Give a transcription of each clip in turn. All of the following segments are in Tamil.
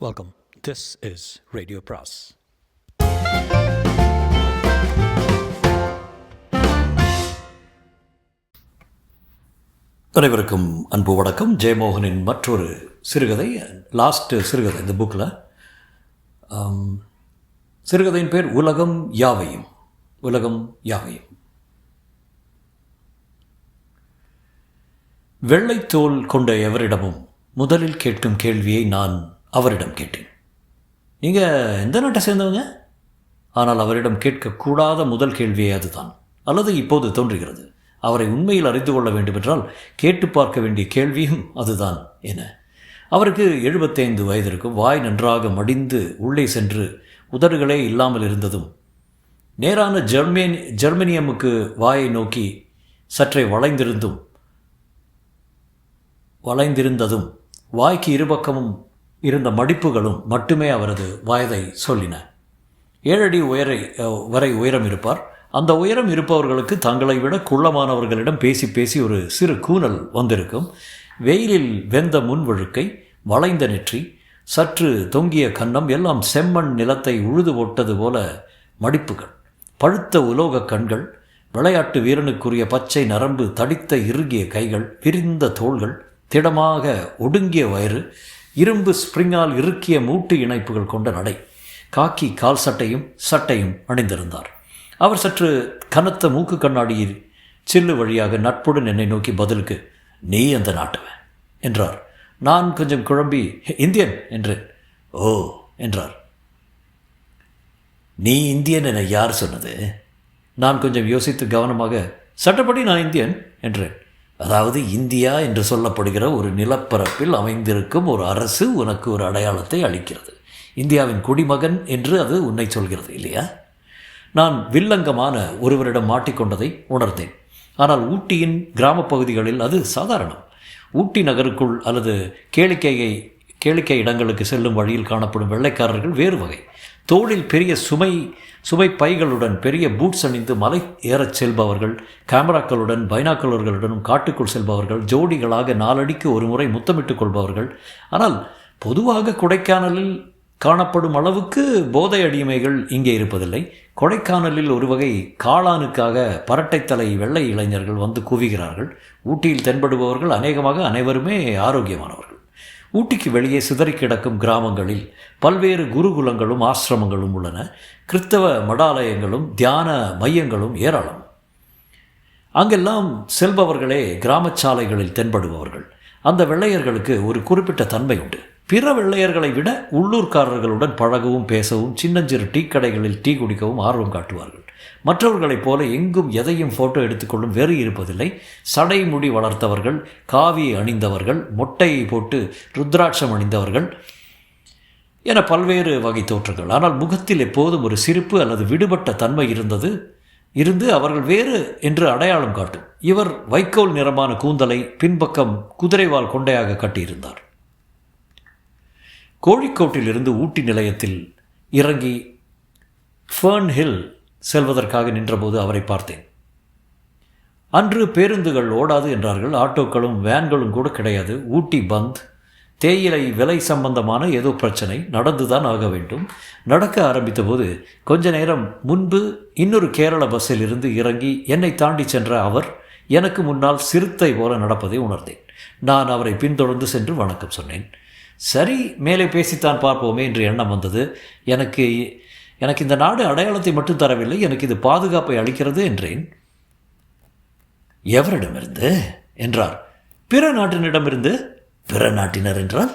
Welcome. This is Radio Pras. அனைவருக்கும் அன்பு வணக்கம். ஜெயமோகனின் மற்றொரு சிறுகதை, சிறுகதை இந்த புக்கில். சிறுகதையின் பேர் உலகம் யாவையும். வெள்ளைத்தோல் கொண்ட எவரிடமும் முதலில் கேட்கும் கேள்வியை நான் அவரிடம் கேட்டேன். நீங்கள் எந்த நாட்டை சேர்ந்தவங்க? ஆனால் அவரிடம் கேட்கக்கூடாத முதல் கேள்வியே அதுதான், அல்லது இப்போது தோன்றுகிறது. அவரை உண்மையில் அறிந்து கொள்ள வேண்டுமென்றால் கேட்டு பார்க்க வேண்டிய கேள்வியும் அதுதான். என அவருக்கு 75 வயது இருக்கும். வாய் நன்றாக மடிந்து உள்ளே சென்று உதடுகளே இல்லாமல் இருந்ததும், நேரான ஜெர்மனியமுக்கு வாயை நோக்கி சற்றே வளைந்திருந்ததும் வாய்க்கு இருபக்கமும் இருந்த மடிப்புகளும் மட்டுமே அவரது வயதை சொல்லின. 7 அடி வரை உயரம் இருப்பார். அந்த உயரம் இருப்பவர்களுக்கு தங்களை விட குள்ளமானவர்களிடம் பேசி பேசி ஒரு சிறு கூனல் வந்திருக்கும். வெயிலில் வெந்த முன்வழுக்கை, வளைந்த நெற்றி, சற்று தொங்கிய கன்னம், எல்லாம் செம்மண் நிலத்தை உழுது போட்டது போல மடிப்புகள், பழுத்த உலோக கண்கள், விளையாட்டு வீரனுக்குரிய பச்சை நரம்பு தடித்த இறுகிய கைகள், விரிந்த தோள்கள், திடமாக ஒடுங்கிய வயிறு, இரும்பு ஸ்பிரிங்கால் இறுக்கிய மூட்டு இணைப்புகள் கொண்ட நடை. காக்கி கால் சட்டையும் அணிந்திருந்தார். அவர் சற்று கனத்த மூக்கு கண்ணாடியில் சில்லு வழியாக நட்புடன் என்னை நோக்கி பதிலுக்கு, "நீ அந்த நாட்டுவன்" என்றார். நான் கொஞ்சம் குழம்பி "இந்தியன்" என்றேன். "ஓ" என்றார். "நீ இந்தியன் என யார் சொன்னது?" நான் கொஞ்சம் யோசித்து கவனமாக, "சட்டப்படி நான் இந்தியன்" என்றேன். "அதாவது இந்தியா என்று சொல்லப்படுகிற ஒரு நிலப்பரப்பில் அமைந்திருக்கும் ஒரு அரசு உனக்கு ஒரு அடையாளத்தை அளிக்கிறது. இந்தியாவின் குடிமகன் என்று அது உன்னை சொல்கிறது, இல்லையா?" நான் வில்லங்கமான ஒருவரிடம் மாட்டிக்கொண்டதை உணர்ந்தேன். ஆனால் ஊட்டியின் கிராமப்பகுதிகளில் அது சாதாரணம். ஊட்டி நகருக்குள் அல்லது கேளிக்கை இடங்களுக்கு செல்லும் வழியில் காணப்படும் வெள்ளைக்காரர்கள் வேறு வகை. தோளில் பெரிய சுமை பைகளுடன் பெரிய பூட்ஸ் அணிந்து மலை ஏறச் செல்பவர்கள், கேமராக்களுடன் பைனாக்குலர்களுடனும் காட்டுக்குள் செல்பவர்கள், ஜோடிகளாக 4 அடிக்கு ஒரு முறை முத்தமிட்டுக் கொள்பவர்கள். ஆனால் பொதுவாக கொடைக்கானலில் காணப்படும் அளவுக்கு போதை அடிமைகள் இங்கே இருப்பதில்லை. கொடைக்கானலில் ஒரு வகை காளானுக்காக பரட்டைத்தலை வெள்ளை இளைஞர்கள் வந்து குவிகிறார்கள். ஊட்டியில் தென்படுபவர்கள் அநேகமாக அனைவருமே ஆரோக்கியமானவர்கள். ஊட்டிக்கு வெளியே சிதறி கிடக்கும் கிராமங்களில் பல்வேறு குருகுலங்களும் ஆசிரமங்களும் உள்ளன. கிறித்தவ மடாலயங்களும் தியான மையங்களும் ஏராளம். அங்கெல்லாம் செல்பவர்களே கிராமச்சாலைகளில் தென்படுபவர்கள். அந்த வெள்ளையர்களுக்கு ஒரு குறிப்பிட்ட தன்மை உண்டு. பிற வெள்ளையர்களை விட உள்ளூர்காரர்களுடன் பழகவும் பேசவும், சின்னஞ்சிறு டீ கடைகளில் டீ குடிக்கவும் ஆர்வம் காட்டுவார்கள். மற்றவர்களைப் போல எங்கும் எதையும் ஃபோட்டோ எடுத்துக்கொள்ளும் வெறி இருப்பதில்லை. சடை முடி வளர்த்தவர்கள், காவி அணிந்தவர்கள், மொட்டையை போட்டு ருத்ராட்சம் அணிந்தவர்கள் என பல்வேறு வகை தோற்றங்கள். ஆனால் முகத்தில் எப்போதும் ஒரு சிரிப்பு அல்லது விடுபட்ட தன்மை இருந்து அவர்கள் வேறு என்று அடையாளம் காட்டும். இவர் வைக்கோல் நிறமான கூந்தலை பின்பக்கம் குதிரைவால் கொண்டையாக கட்டியிருந்தார். கோழிக்கோட்டிலிருந்து ஊட்டி நிலையத்தில் இறங்கி ஃபர்ன் ஹில் செல்வதற்காக நின்றபோது அவரை பார்த்தேன். அன்று பேருந்துகள் ஓடாது என்றார்கள். ஆட்டோக்களும் வேன்களும் கூட கிடையாது. ஊட்டி பந்த். தேயிலை விலை சம்பந்தமான ஏதோ பிரச்சனை. நடந்துதான் ஆக வேண்டும். நடக்க ஆரம்பித்த போது கொஞ்ச நேரம் முன்பு இன்னொரு கேரள பஸ்ஸில் இருந்து இறங்கி என்னை தாண்டி சென்ற அவர் எனக்கு முன்னால் சிறுத்தை போல நடப்பதை உணர்ந்தேன். நான் அவரை பின்தொடர்ந்து சென்று வணக்கம் சொன்னேன். சரி, மேலே பேசித்தான் பார்ப்போமே என்று எண்ணம் வந்தது. எனக்கு இந்த நாடு அடையாளத்தை மட்டும் தரவில்லை, எனக்கு இது பாதுகாப்பை அளிக்கிறது என்றேன். "எவரிடமிருந்து?" என்றார். "பிற நாட்டினரிடமிருந்து." "பிற நாட்டினர் என்றால்?"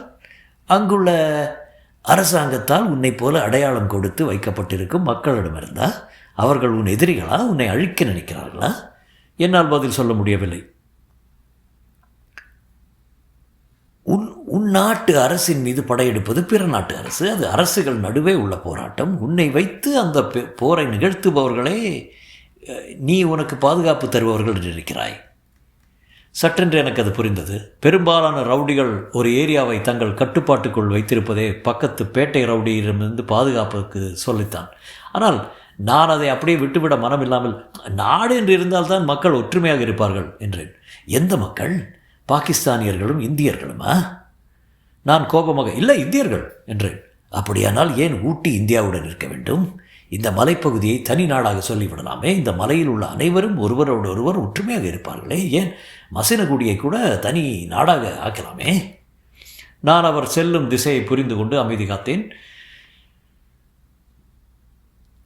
"அங்குள்ள அரசாங்கத்தால் உன்னை போல அடையாளம் கொடுத்து வைக்கப்பட்டிருக்கும் மக்களிடமிருந்தா? அவர்கள் உன் எதிரிகளா? உன்னை அழிக்க நினைக்கிறார்களா?" என்னால் பதில் சொல்ல முடியவில்லை. உன் நாட்டு அரசின் மீது படையெடுப்பது பிற நாட்டு அரசு. அது அரசுகள் நடுவே உள்ள போராட்டம். உன்னை வைத்து அந்த போரை நிகழ்த்துபவர்களே நீ உனக்கு பாதுகாப்பு தருபவர்கள் என்று இருக்கிறாய். சட்டென்று எனக்கு அது புரிந்தது. பெரும்பாலான ரவுடிகள் ஒரு ஏரியாவை தங்கள் கட்டுப்பாட்டுக்குள் வைத்திருப்பதே பக்கத்து பேட்டை ரவுடியிடமிருந்து பாதுகாப்புக்கு சொல்லித்தான். ஆனால் நான் அதை அப்படியே விட்டுவிட மனமில்லாமல், நாடு என்று இருந்தால்தான் மக்கள் ஒற்றுமையாக இருப்பார்கள் என்றேன். "எந்த மக்கள்? பாகிஸ்தானியர்களும் இந்தியர்களுமா?" நான் கோபமாக, இல்லை இந்தியர்கள் என்றேன். அப்படியானால் ஏன் ஊட்டி இந்தியாவுடன் இருக்க வேண்டும்? இந்த மலைப்பகுதியை தனி நாடாக சொல்லிவிடலாமே. இந்த மலையில் உள்ள அனைவரும் ஒருவரோடு ஒருவர் ஒற்றுமையாக இருப்பார்களே. ஏன் மசினகுடியை கூட தனி நாடாக ஆக்கலாமே. நான் அவர் செல்லும் திசையை புரிந்து கொண்டு அமைதி காத்தேன்.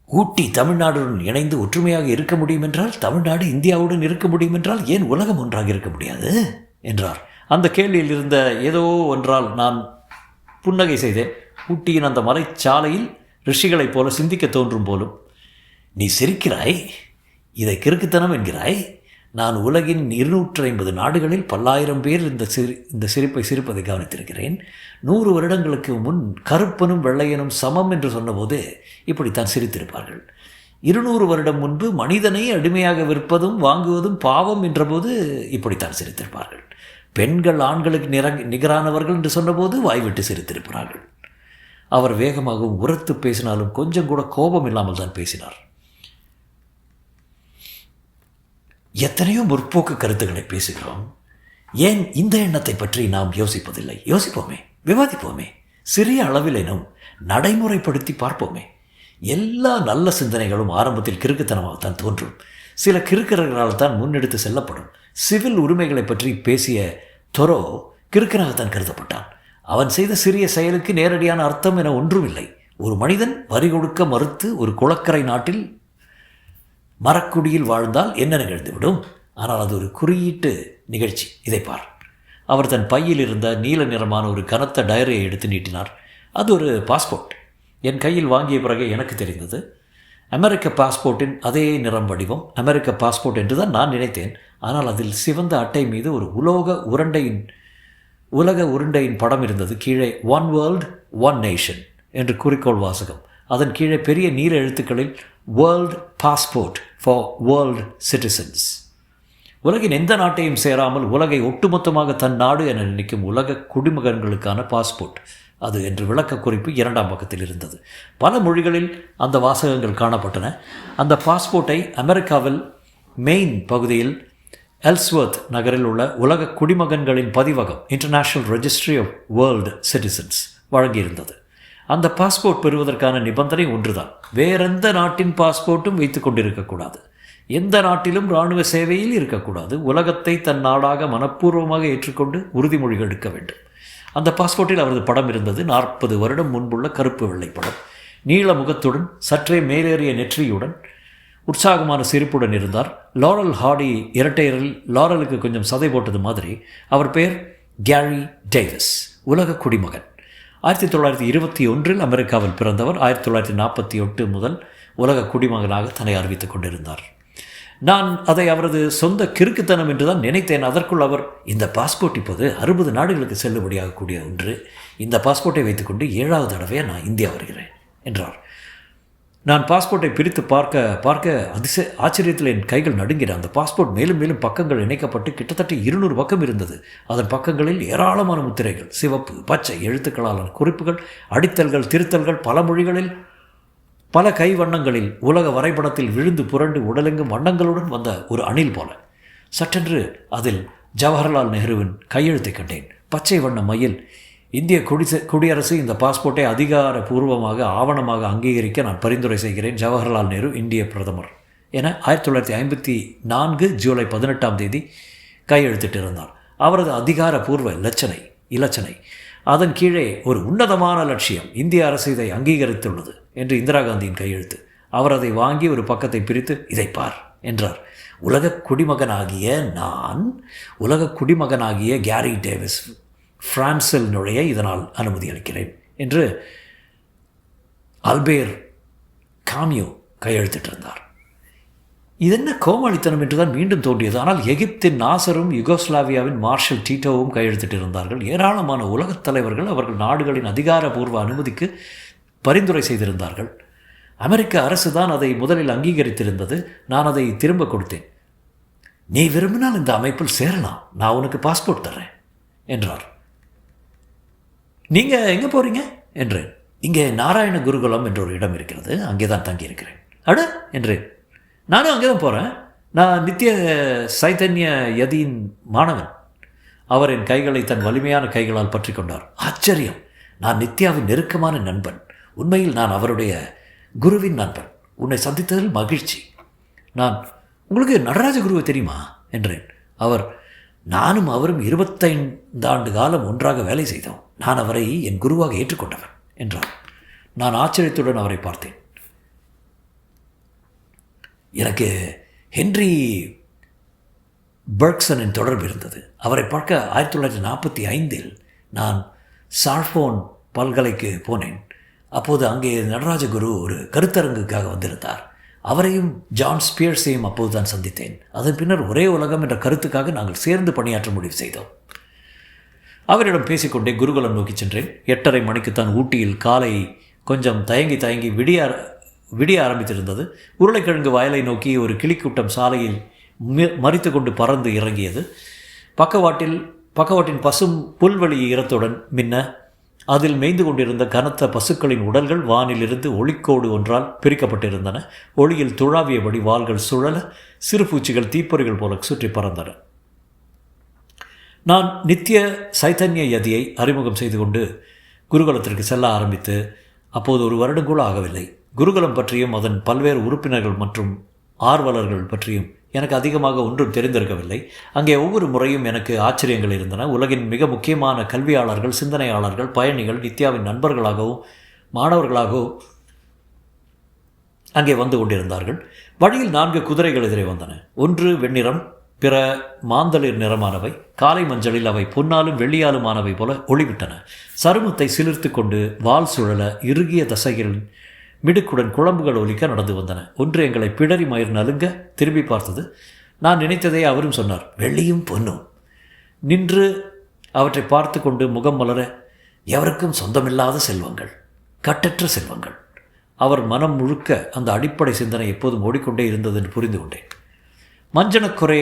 ஊட்டி தமிழ்நாடுடன் இணைந்து ஒற்றுமையாக இருக்க முடியும் என்றால், தமிழ்நாடு இந்தியாவுடன் இருக்க முடியும் என்றால், ஏன் உலகம் ஒன்றாக இருக்க முடியாது என்றார். அந்த கேள்வியில் இருந்த ஏதோ ஒன்றால் நான் புன்னகை செய்தேன். ஊட்டியின் அந்த மலைச்சாலையில் ரிஷிகளைப் போல சிந்திக்க தோன்றும் போலும். நீ சிரிக்கிறாய், இதை கிறுக்குத்தனம் என்கிறாய். நான் உலகின் 250 நாடுகளில் பல்லாயிரம் பேர் இந்த சிரிப்பை சிரிப்பதை கவனித்திருக்கிறேன். 100 வருடங்களுக்கு முன் கருப்பனும் வெள்ளையனும் சமம் என்று சொன்னபோது இப்படித்தான் சிரித்திருப்பார்கள். 200 வருடம் முன்பு மனிதனை அடிமையாக விற்பதும் வாங்குவதும் பாவம் என்றபோது இப்படித்தான் சிரித்திருப்பார்கள். பெண்கள் ஆண்களுக்கு நிகரானவர்கள் என்று சொன்னபோது வாய்விட்டு சிரித்திருப்பார்கள். அவர் வேகமாகவும் உரத்து பேசினாலும் கொஞ்சம் கூட கோபம் இல்லாமல் தான் பேசினார். எத்தனையோ முற்போக்கு கருத்துக்களை பேசுகிறோம். ஏன் இந்த எண்ணத்தை பற்றி நாம் யோசிப்பதில்லை? யோசிப்போமே, விவாதிப்போமே, சிறிய அளவிலேனும் நடைமுறைப்படுத்தி பார்ப்போமே. எல்லா நல்ல சிந்தனைகளும் ஆரம்பத்தில் கிறுக்குத்தனமாகத்தான் தோன்றும். சில கிறுக்கர்களால் தான் முன்னெடுத்து செல்லப்படும். சிவில் உரிமைகளை பற்றி பேசிய தொரோ கிறுக்கனாகத்தான் கருதப்பட்டான். அவன் செய்த சிறிய செயலுக்கு நேரடியான அர்த்தம் என ஒன்றுமில்லை. ஒரு மனிதன் வரி கொடுக்க மறுத்து ஒரு குளக்கரை நாட்டில் மரக்குடியில் வாழ்ந்தால் என்ன நிகழ்ந்துவிடும்? ஆனால் அது ஒரு குறியீட்டு நிகழ்ச்சி. இதை பார். அவர் தன் பையில் இருந்த நீல நிறமான ஒரு கனத்த டயரியை எடுத்து நீட்டினார். அது ஒரு பாஸ்போர்ட். என் கையில் வாங்கிய பிறகு எனக்கு தெரிந்தது. அமெரிக்க பாஸ்போர்ட்டின் அதே நிறம் வடிவம். அமெரிக்க பாஸ்போர்ட் என்று தான் நான் நினைத்தேன். ஆனால் அதில் சிவந்த அட்டை மீது ஒரு உலக உருண்டையின் படம் இருந்தது. கீழே ஒன் வேர்ல்டு ஒன் நேஷன் என்று குறிக்கோள் வாசகம். அதன் கீழே பெரிய நீல எழுத்துக்களில் world passport for world citizens. உலகின் எந்த நாட்டையும் சேராமல் உலகை ஒட்டுமொத்தமாக தன் நாடு என நினைக்கும் உலக குடிமகன்களுக்கான பாஸ்போர்ட் அது என்று விளக்க குறிப்பு 2ஆம் பக்கத்தில் இருந்தது. பல மொழிகளில் அந்த வாசகங்கள் காணப்பட்டன. அந்த பாஸ்போர்ட்டை அமெரிக்காவில் மெயின் பகுதியில் எல்ஸ்வர்த் நகரில் உள்ள உலக குடிமகன்களின் பதிவகம் international registry of world citizens வழங்கியிருந்தது. அந்த பாஸ்போர்ட் பெறுவதற்கான நிபந்தனை ஒன்றுதான். வேறெந்த நாட்டின் பாஸ்போர்ட்டும் வைத்து கொண்டிருக்கக்கூடாது. எந்த நாட்டிலும் இராணுவ சேவையில் இருக்கக்கூடாது. உலகத்தை தன் நாடாக மனப்பூர்வமாக ஏற்றுக்கொண்டு உறுதிமொழிகள் எடுக்க வேண்டும். அந்த பாஸ்போர்ட்டில் அவரது படம் இருந்தது. 40 வருடம் முன்புள்ள கருப்பு வெள்ளை படம். நீள முகத்துடன் சற்றே மேலேறிய நெற்றியுடன் உற்சாகமான சிரிப்புடன் இருந்தார். லாரல் ஹார்டி இரட்டையரில் லாரலுக்கு கொஞ்சம் சதை போட்டது மாதிரி. அவர் பெயர் கேரி டேவிஸ். உலக குடிமகன். 1921 அமெரிக்காவில் பிறந்தவர். 1948 முதல் உலக குடிமகனாக தன்னை அறிவித்துக் கொண்டிருந்தார். நான் அதை அவரது சொந்த கிறுக்குத்தனம் என்று தான் நினைத்தேன். அதற்குள் அவர், இந்த பாஸ்போர்ட் இப்போது 60 நாடுகளுக்கு செல்லுபடியாகக்கூடிய ஒன்று. இந்த பாஸ்போர்ட்டை வைத்துக்கொண்டு 7வது தடவையாக நான் இந்தியா வருகிறேன் என்றார். நான் பாஸ்போர்ட்டை பிரித்து பார்க்க ஆச்சரியத்தில் என் கைகள் நடுங்கின. அந்த பாஸ்போர்ட் மேலும் மேலும் பக்கங்கள் இணைக்கப்பட்டு கிட்டத்தட்ட 200 பக்கம் இருந்தது. அதன் பக்கங்களில் ஏராளமான முத்திரைகள், சிவப்பு பச்சை எழுத்துக்களாலான குறிப்புகள், அடித்தல்கள், திருத்தல்கள், பல மொழிகளில், பல கை வண்ணங்களில், உலக வரைபடத்தில் விழுந்து புரண்டு உடலெங்கும் வண்ணங்களுடன் வந்த ஒரு அணில் போல. சட்டென்று அதில் ஜவஹர்லால் நேருவின் கையெழுத்தை கண்டேன். பச்சை வண்ண மையில், இந்திய குடியரசு இந்த பாஸ்போர்ட்டை அதிகாரப்பூர்வமாக ஆவணமாக அங்கீகரிக்க நான் பரிந்துரை செய்கிறேன். ஜவஹர்லால் நேரு, இந்திய பிரதமர் என 1954 ஜூலை 18ஆம் தேதி கையெழுத்திட்டிருந்தார். அவரது அதிகாரப்பூர்வ இலச்சனை. அதன் கீழே ஒரு உன்னதமான லட்சியம், இந்திய அரசு இதை அங்கீகரித்துள்ளது என்று இந்திரா காந்தியின் கையெழுத்து. அவர் அதை வாங்கி ஒரு பக்கத்தை பிரித்து, இதை பார் என்றார். உலக குடிமகனாகிய கேரி டேவிஸ் பிரான்சில் நுழைய இதனால் அனுமதி அளிக்கிறேன் என்று அல்பேர் காமியோ கையெழுத்திட்டிருந்தார். இதென்ன கோமாளித்தனம் என்றுதான் மீண்டும் தோன்றியது. ஆனால் எகிப்தின் நாசரும் யுகோஸ்லாவியாவின் மார்ஷல் டீட்டோவும் கையெழுத்திட்டிருந்தார்கள். ஏராளமான உலகத் தலைவர்கள் அவர்கள் நாடுகளின் அதிகாரப்பூர்வ அனுமதிக்கு பரிந்துரை செய்திருந்தார்கள். அமெரிக்க அரசு தான் அதை முதலில் அங்கீகரித்திருந்தது. நான் அதை திரும்ப கொடுத்தேன். நீ விரும்பினால் இந்த அமைப்பில் சேரலாம், நான் உனக்கு பாஸ்போர்ட் தர்றேன் என்றார். நீங்கள் எங்கே போகிறீங்க என்றேன். இங்கே நாராயண குருகுலம் என்ற ஒரு இடம் இருக்கிறது, அங்கே தான் தங்கியிருக்கிறேன். அட என்றேன். நானும் அங்கே தான் போகிறேன். நான் நித்திய சைத்தன்ய யதியின் மாணவன். அவர் என் கைகளை தன் வலிமையான கைகளால் பற்றி கொண்டார். ஆச்சரியம்! நான் நித்யாவின் நெருக்கமான நண்பன். உண்மையில் நான் அவருடைய குருவின் நண்பன். உன்னை சந்தித்ததில் மகிழ்ச்சி. நான், உங்களுக்கு நடராஜ குருவை தெரியுமா என்றேன். நானும் அவரும் 25 ஆண்டு காலம் ஒன்றாக வேலை செய்தோம். நான் அவரை என் குருவாக ஏற்றுக்கொண்டவன் என்றார். நான் ஆச்சரியத்துடன் அவரை பார்த்தேன். எனக்கு ஹென்றி பெர்க்சனின் தொடர்பு இருந்தது. அவரை பார்க்க 1945 நான் சார்ஃபோன் பல்கலைக்கு போனேன். அப்போது அங்கே நடராஜகுரு ஒரு கருத்தரங்குக்காக வந்திருந்தார். அவரையும் ஜான் ஸ்பியர்ஸையும் அப்போது தான் சந்தித்தேன். அதன் பின்னர் ஒரே உலகம் என்ற கருத்துக்காக நாங்கள் சேர்ந்து பணியாற்ற முடிவு செய்தோம். அவரிடம் பேசிக்கொண்டே குருகுலம் நோக்கி சென்றேன். 8:30 மணிக்குத்தான் ஊட்டியில் காலை கொஞ்சம் தயங்கி விடிய ஆரம்பித்திருந்தது. உருளைக்கிழங்கு வயலை நோக்கி ஒரு கிளிக்கூட்டம் சாலையில் மறித்து கொண்டு பறந்து இறங்கியது. பக்கவாட்டின் பசும் புல்வெளி ஈரத்துடன் மின்ன அதில் மேய்ந்து கொண்டிருந்த கனத்த பசுக்களின் உடல்கள் வானிலிருந்து ஒளிக்கோடு ஒன்றால் பிரிக்கப்பட்டிருந்தன. ஒளியில் துழாவியபடி வாள்கள் சுழல சிறு பூச்சிகள் தீப்பொறிகள் போல சுற்றி பறந்தன. நான் நித்திய சைத்தன்ய யதியை அறிமுகம் செய்து கொண்டு குருகுலத்திற்கு செல்ல ஆரம்பித்து அப்போது 1 வருடம் கூட ஆகவில்லை. குருகுலம் பற்றியும் அதன் பல்வேறு உறுப்பினர்கள் மற்றும் ஆர்வலர்கள் பற்றியும் எனக்கு அதிகமாக ஒன்றும் தெரிந்திருக்கவில்லை. அங்கே ஒவ்வொரு முறையும் எனக்கு ஆச்சரியங்கள் இருந்தன. உலகின் மிக முக்கியமான கல்வியாளர்கள், சிந்தனையாளர்கள், பயணிகள் நித்யாவின் நண்பர்களாகவும் மாணவர்களாகவும் அங்கே வந்து கொண்டிருந்தார்கள். வழியில் 4 குதிரைகள் எதிரே வந்தன. ஒன்று வெண்ணிறம், பிற மாந்தளிர் நிறமானவை. காலை மஞ்சளில் அவை பொன்னாலும் வெள்ளியாலுமானவை போல ஒளிவிட்டன. சருமத்தை சிலிர்த்து கொண்டு வால் சுழல இறுகிய தசைகள் மிடுக்குடன் குழம்புகள் ஒலிக்க நடந்து வந்தன. ஒன்று எங்களை பிடரி மயிர் நலுங்க திரும்பி பார்த்தது. நான் நினைத்ததை அவரும் சொன்னார். வெள்ளியும் பொன்னும். நின்று அவற்றை பார்த்து கொண்டு முகம் மலர, எவருக்கும் சொந்தமில்லாத செல்வங்கள், கட்டற்ற செல்வங்கள். அவர் மனம் முழுக்க அந்த அடிப்படை சிந்தனை எப்போதும் ஓடிக்கொண்டே இருந்தது என்று புரிந்து கொண்டேன். மஞ்சனக்குறை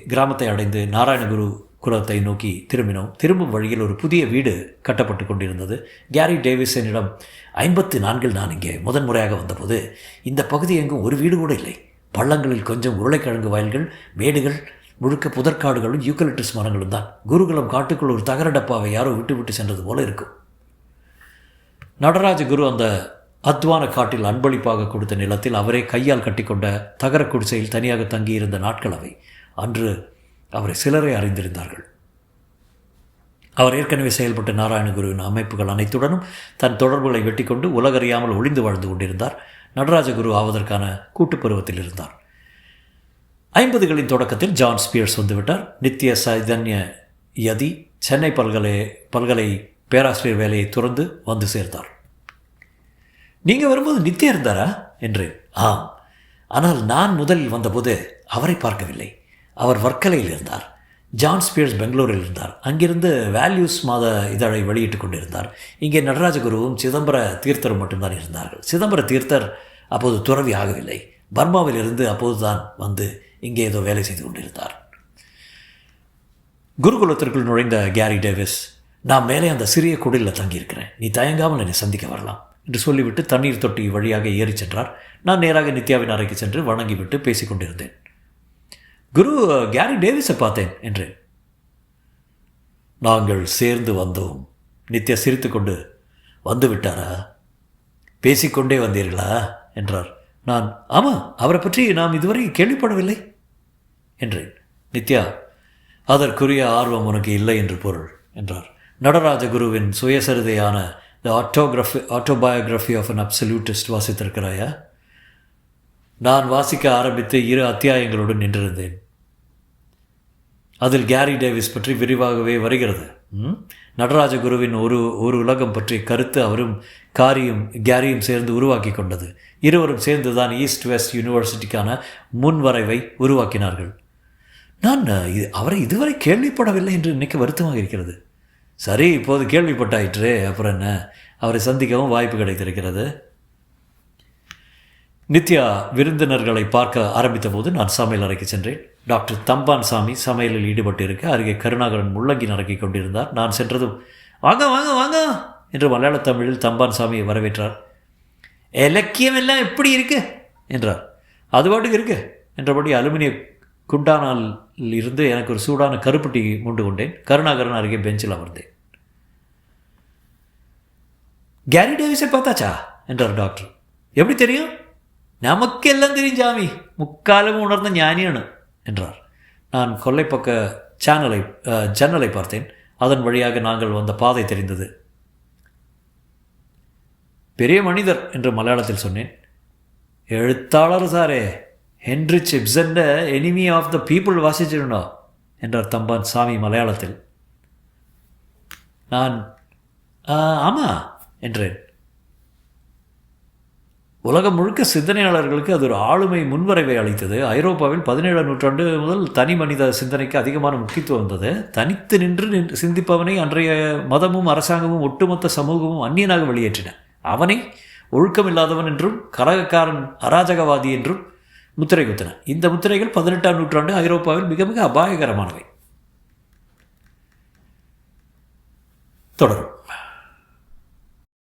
கிராமத்தை அடைந்து நாராயணகுரு குலத்தை நோக்கி திரும்பினோம். திரும்பும் வழியில் ஒரு புதிய வீடு கட்டப்பட்டு கொண்டிருந்தது. கேரி டேவிசனிடம் 54 நான் இங்கே முதன்முறையாக வந்தபோது இந்த பகுதி எங்கும் ஒரு வீடு கூட இல்லை. பள்ளங்களில் கொஞ்சம் உருளைக்கிழங்கு வயல்கள், மேடுகள் முழுக்க புதற்காடுகளும் யூக்கலிப்டஸ் மரங்களும் தான். குருகுலம் காட்டுக்குள் ஒரு தகர டப்பாவை யாரோ விட்டு சென்றது போல இருக்கும். நடராஜ குரு அந்த அத்வான காட்டில் அன்பளிப்பாக கொடுத்த நிலத்தில் அவரே கையால் கட்டிக்கொண்ட தகர குடிசையில் தனியாக தங்கியிருந்த நாட்கள் அவை. அன்று அவரை சிலரை அறிந்திருந்தார்கள். அவர் ஏற்கனவே செயல்பட்ட நாராயணகுருவின் அமைப்புகள் அனைத்துடனும் தன் தொடர்புகளை வெட்டிக்கொண்டு உலகறியாமல் ஒளிந்து வாழ்ந்து கொண்டிருந்தார். நடராஜகுரு ஆவதற்கான கூட்டுப்பருவத்தில் இருந்தார். 50களின் தொடக்கத்தில் ஜான் ஸ்பியர்ஸ் வந்துவிட்டார். நித்திய சைதன்ய யதி சென்னை பல்கலை பேராசிரியர் வேலையை துறந்து வந்து சேர்ந்தார். நீங்கள் வரும்போது நித்தியா இருந்தாரா என்றேன். ஆம், ஆனால் நான் முதலில் வந்தபோது அவரை பார்க்கவில்லை. அவர் வர்க்கலையில் இருந்தார். ஜான் ஸ்பியர்ஸ் பெங்களூரில் இருந்தார். அங்கிருந்து வேல்யூஸ் மாத இதழை வெளியிட்டு கொண்டிருந்தார். இங்கே நடராஜகுருவும் சிதம்பர தீர்த்தரும் மட்டும்தான் இருந்தார்கள். சிதம்பர தீர்த்தர் அப்போது துறவி ஆகவில்லை. பர்மாவில் இருந்து அப்போது தான் வந்து இங்கே ஏதோ வேலை செய்து கொண்டிருந்தார். குருகுலத்திற்குள் நுழைந்த கேரி டேவிஸ், நான் மேலே அந்த சிறிய குடிலில் தங்கியிருக்கிறேன், நீ தயங்காமல் என்னை சந்திக்க வரலாம் என்று சொல்லிவிட்டு தண்ணீர் தொட்டி வழியாக ஏறி சென்றார். நான் நேராக நித்யாவின் அறைக்கு சென்று வணங்கிவிட்டு பேசிக்கொண்டிருந்தேன். குரு கேரி டேவிஸை பார்த்தேன் என்றேன். நாங்கள் சேர்ந்து வந்தோம். நித்யா சிரித்து கொண்டு, வந்து விட்டாரா, பேசிக்கொண்டே வந்தீர்களா என்றார். நான், ஆமாம், அவரை பற்றி நாம் இதுவரை கேள்விப்படவில்லை என்றேன். நித்யா, அதற்குரிய ஆர்வம் உனக்கு இல்லை என்று பொருள் என்றார். நடராஜகுருவின் சுயசரிதையான த ஆட்டோபயோகிராஃபி ஆஃப் அன் அப்சல்யூட்டிஸ்ட் வாசித்திருக்கிறாயா? நான் வாசிக்க ஆரம்பித்து 2 அத்தியாயங்களுடன் நின்றிருந்தேன். அதில் கேரி டேவிஸ் பற்றி விரிவாகவே வருகிறது. நடராஜகுருவின் ஒரு உலகம் பற்றிய கருத்து அவரும் கேரியும் சேர்ந்து உருவாக்கி கொண்டது. இருவரும் சேர்ந்து தான் ஈஸ்ட் வெஸ்ட் யூனிவர்சிட்டிக்கான முன்வரைவை உருவாக்கினார்கள். நான் அவரை இதுவரை கேள்விப்படவில்லை என்று நினைக்க வருத்தமாக இருக்கிறது. சரி, இப்போது கேள்விப்பட்டாயிற்றே, அப்புறம் என்ன, அவரை சந்திக்கவும் வாய்ப்பு கிடைத்திருக்கிறது. நித்யா விருந்தினர்களை பார்க்க ஆரம்பித்த போது நான் சமையல் அறைக்கு சென்றேன். டாக்டர் தம்பான் சாமி சமையலில் ஈடுபட்டு இருக்க அருகே கருணாகரன் முள்ளங்கி நறுக்கிக் கொண்டிருந்தார். நான் சென்றதும், வாங்க வாங்க வாங்க என்று மலையாள தமிழில் தம்பான் சாமியை வரவேற்றார். இலக்கியம் எல்லாம் எப்படி இருக்கு என்றார். அது பாட்டுக்கு இருக்கு என்றபடி அலுமினிய குண்டானால் இருந்து எனக்கு ஒரு சூடான கருப்பட்டி மூண்டு கொண்டேன். கருணாகரன் அருகே பெஞ்சில் அமர்ந்தேன். கேரி டேவிஸை பார்த்தாச்சா என்றார் டாக்டர். எப்படி தெரியும்? நமக்கெல்லாம் தெரியும் ஜாமி, முக்காலம் உணர்ந்த ஞானியான என்றார். நான் கொல்லைப்பக்க ஜன்னலை பார்த்தேன். அதன் வழியாக நாங்கள் வந்த பாதை தெரிந்தது. பெரிய மனிதர் என்று மலையாளத்தில் சொன்னேன். எழுத்தாளர் சாரே, ஹென்ரிச் இப்சன்ட எனிமி ஆஃப் த பீப்புள் வாசிச்சிருந்தா என்றார் தம்பான் சாமி மலையாளத்தில். நான் ஆமாம் என்றேன். உலகம் முழுக்க சிந்தனையாளர்களுக்கு அது ஒரு ஆளுமை முன்வரைவை அளித்தது. ஐரோப்பாவில் 17ஆம் நூற்றாண்டு முதல் தனி மனித சிந்தனைக்கு அதிகமான முக்கியத்துவம் வந்தது. தனித்து நின்று சிந்திப்பவனை அன்றைய மதமும் அரசாங்கமும் ஒட்டுமொத்த சமூகமும் அந்நியனாக வெளியேற்றின. அவனை ஒழுக்கமில்லாதவன் என்றும் கலகக்காரன் அராஜகவாதி என்றும் முத்திரை குத்தின. இந்த முத்திரைகள் 18ஆம் நூற்றாண்டு ஐரோப்பாவில் மிக மிக அபாயகரமானவை. தொடரும்.